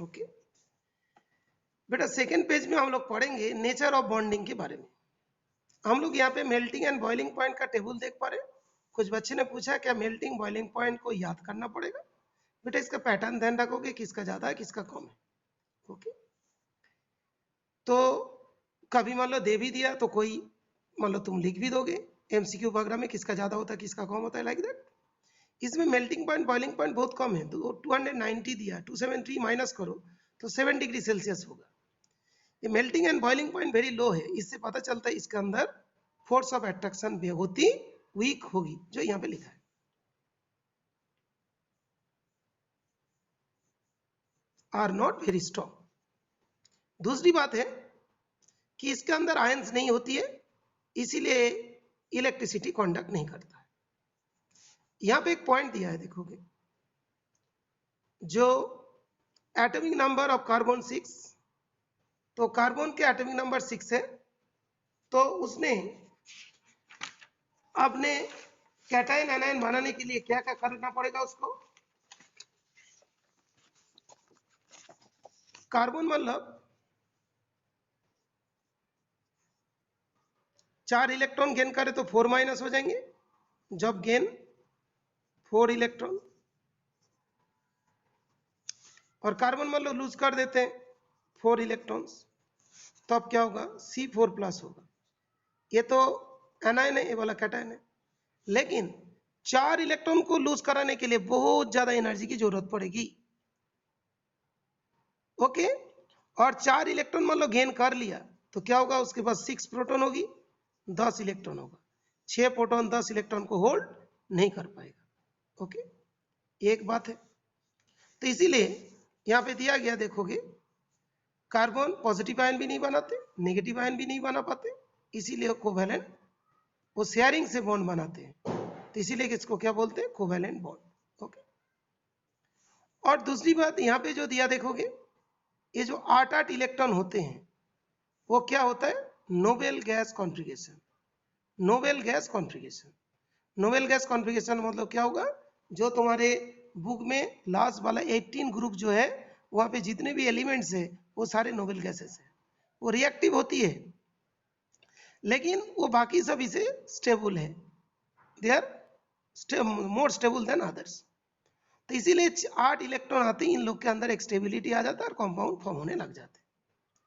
Okay बेटा, second page में हम लोग पढ़ेंगे नेचर ऑफ बॉन्डिंग के बारे में। हम लोग यहाँ पे मेल्टिंग एंड बॉइलिंग पॉइंट का टेबल देख पा रहे हैं। कुछ बच्चे ने पूछा क्या मेल्टिंग बॉइलिंग पॉइंट को याद करना पड़ेगा? बेटा इसका पैटर्न ध्यान रखोगे, किसका ज्यादा है किसका कम है। ओके तो कभी मान लो दे भी दिया तो कोई मान लो तुम लिख भी दोगे एमसीक्यू वगैरह में, किसका ज्यादा होता है किसका कम होता है, लाइक दैट। इसमें मेल्टिंग पॉइंट बॉइलिंग पॉइंट बहुत कम है, तो 290 दिया, 273 माइनस करो तो 7 डिग्री सेल्सियस होगा। ये melting and boiling point very low है, इससे पता चलता है इसके अंदर फोर्स ऑफ अट्रैक्शन बहुत ही वीक होगी, जो यहाँ पे लिखा है। Are not very strong. दूसरी बात है कि इसके अंदर आयंस नहीं होती है, इसीलिए इलेक्ट्रिसिटी कंडक्ट नहीं करता है। यहां पे एक पॉइंट दिया है, देखोगे जो एटॉमिक नंबर ऑफ कार्बन 6, तो कार्बन के एटॉमिक नंबर 6 है, तो उसने अपने कैटायन एनायन बनाने के लिए क्या क्या करना पड़ेगा उसको? कार्बन मतलब 4 इलेक्ट्रॉन गेन करे तो 4 माइनस हो जाएंगे, जब गेन 4 इलेक्ट्रॉन, और कार्बन मान लो लूज कर देते हैं 4 इलेक्ट्रॉन्स, तो अब क्या होगा? C4 प्लस होगा। ये तो एनायन है, ये वाला कैटायन है, लेकिन 4 इलेक्ट्रॉन को लूज कराने के लिए बहुत ज्यादा एनर्जी की जरूरत पड़ेगी। ओके और 4 इलेक्ट्रॉन मान लो गेन कर लिया तो क्या होगा? उसके पास 6 प्रोटॉन होगी, 10 इलेक्ट्रॉन होगा। 6 प्रोटॉन 10 इलेक्ट्रॉन को होल्ड नहीं कर पाएगा। ओके एक बात है, तो इसीलिए यहां पे दिया गया, देखोगे कार्बन पॉजिटिव आयन भी नहीं बनाते, नेगेटिव आयन भी नहीं बना पाते, इसीलिए कोवैलेंट वो शेयरिंग से बॉन्ड बनाते हैं, तो इसीलिए इसको क्या बोलते हैं? Covalent bond. ओके और दूसरी बात यहाँ पे जो दिया, देखोगे ये जो 8 इलेक्ट्रॉन होते हैं वो क्या होता है? Noble gas configuration. Noble gas configuration, noble gas configuration मतलब क्या होगा? जो तुम्हारे बुक में लास्ट वाला 18 ग्रुप जो है, वहां पे जितने भी एलिमेंट्स है वो सारे नोबेल गैसेस है। वो रिएक्टिव होती है, लेकिन वो बाकी सब इसे स्टेबल है, they are more stable than others. तो इसीलिए 8 इलेक्ट्रॉन आते हैं, इन लोग के अंदर एक स्टेबिलिटी आ जाता है और कंपाउंड फॉर्म होने लग जाते हैं।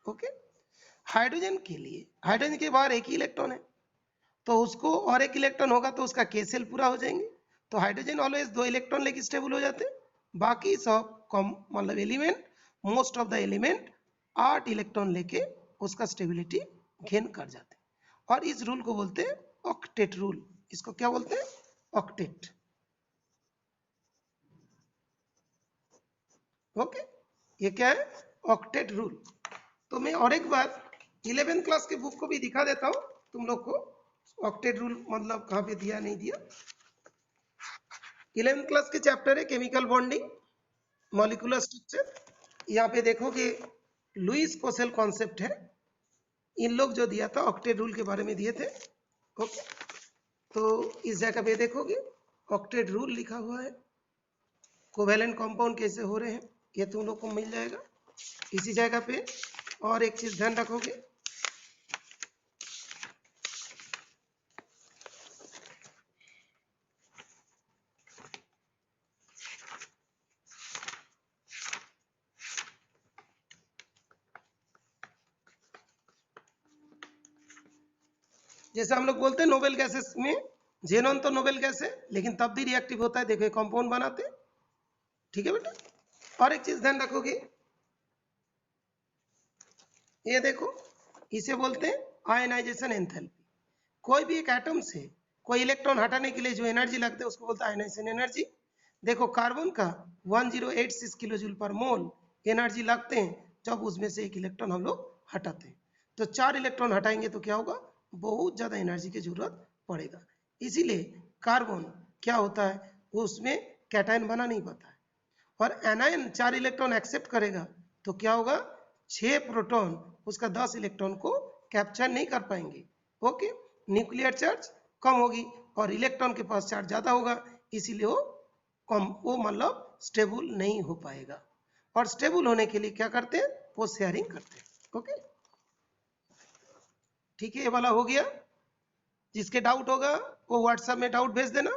ओके हाइड्रोजन के लिए, हाइड्रोजन के बाहर एक ही इलेक्ट्रॉन है, तो उसको और एक इलेक्ट्रॉन होगा तो उसका के सेल पूरा हो जाएंगे, तो हाइड्रोजन ऑलवेज 2 इलेक्ट्रॉन लेके स्टेबल हो जाते हैं। बाकी सब कम मतलब element, most of the element 8 electron लेके उसका स्टेबिलिटी गेन कर जाते हैं, और इस रूल को बोलते हैं ऑक्टेट रूल। इसको क्या बोलते हैं? ऑक्टेट। ओके ये क्या है? Octet rule. तो मैं और एक बार 11th क्लास के बुक को भी दिखा देता हूं तुम लोग को, ऑक्टेट रूल मतलब कहां पे दिया नहीं दिया। 11th क्लास के चैप्टर है केमिकल बॉन्डिंग, मॉलिक्यूलर स्ट्रक्चर। यहाँ पे देखोगे लुईस कोसेल कॉन्सेप्ट है, इन लोग जो दिया था ऑक्टेट रूल के बारे में दिए थे। ओके तो इस जगह पे देखोगे ऑक्टेट रूल लिखा हुआ है, कोवैलेंट कंपाउंड कैसे हो रहे हैं ये तुम लोग को मिल जाएगा इसी जगह पे। और एक चीज ध्यान रखोगे, जैसे हम लोग बोलते हैं नोबेल गैसेस में जेनॉन तो नोबेल गैस है, लेकिन तब भी रिएक्टिव होता है, देखो कंपाउंड बनाते हैं। ठीक है बेटा, और एक चीज ध्यान रखोगे, ये देखो इसे बोलते हैं आयनाइजेशन एंथैल्पी। कोई भी एक एटम से कोई इलेक्ट्रॉन हटाने के लिए जो एनर्जी लगता है उसको बोलते हैं आयनाइजेशन एनर्जी। देखो कार्बन का 1086 किलो जूल पर मोल एनर्जी लगते हैं जब उसमें से एक इलेक्ट्रॉन हम लोग हटाते हैं, तो 4 इलेक्ट्रॉन हटाएंगे तो क्या होगा? बहुत ज्यादा एनर्जी की जरूरत पड़ेगा। इसीलिए कार्बन क्या होता है? वो उसमें कैटायन बना नहीं पाता है, और एनायन 4 इलेक्ट्रॉन एक्सेप्ट करेगा तो क्या होगा? 6 प्रोटॉन उसका 10 इलेक्ट्रॉन को कैप्चर नहीं कर पाएंगे। ओके न्यूक्लियर चार्ज कम होगी और इलेक्ट्रॉन के पास चार्ज ज्यादा होगा, इसीलिए वो कम, वो मतलब स्टेबल नहीं हो पाएगा। और स्टेबल होने के लिए क्या करते हैं, वो शेयरिंग करते हैं। ओके, ठीक है, ये वाला हो गया। जिसके डाउट होगा वो व्हाट्सएप में डाउट भेज देना।